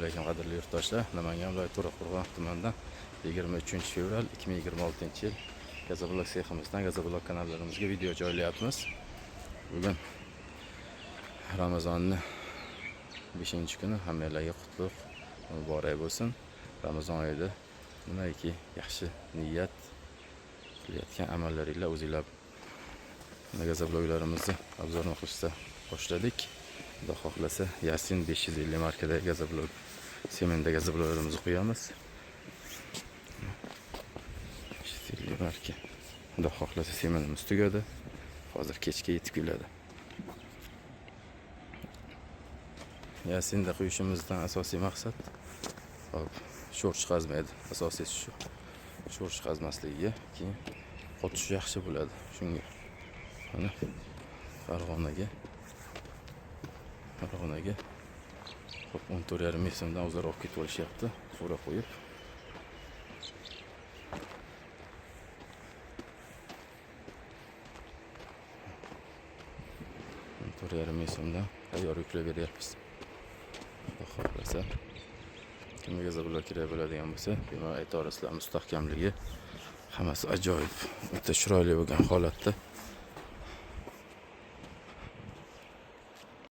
alaykum qadrli yurtdoshlar. Namangan viloyati To'raqo'rg'on tumanidan 23 fevral 2026 yil Gazoblok seximizdan Gazoblok kanallarimizga video joylayapmiz. Bugun Ramazonning 5-kuni hammalarga qutlug' muborak bo'lsin. Ramazon oyida nimaiki yaxshi niyat qilayotgan amallaringlar o'zinglar Gazobloklarimizni obzorni qilishda boshladik. Xudo xohlasa Yasin 550 markada Gazoblok semenda Gazobloklarimizni qo'yamiz. 550 marka. Xudo xohlasa semenimiz tugadi. Hozir kechga yetib keladi. Yasinda qo'yishimizdan asosiy maqsad sho'r chiqazmaydi. Asosiysi shu. Sho'r chiqazmasligiga, keyin qotish yaxshi bo'ladi. Shunga mana Farg'onaga hop 14,5 ming so'mdan o'zlari olib ketib olishyapti. So'ra qo'yib. Ming so'mdan tayyor yuklab beryapmiz. Xudo xohlasa kimga Gazoblok kerak bo'ladigan bo'lsa, bemalol ayta olasizlar. Mustahkamligi hammasi ajoyib, o'ta chiroyli bo'lgan holatda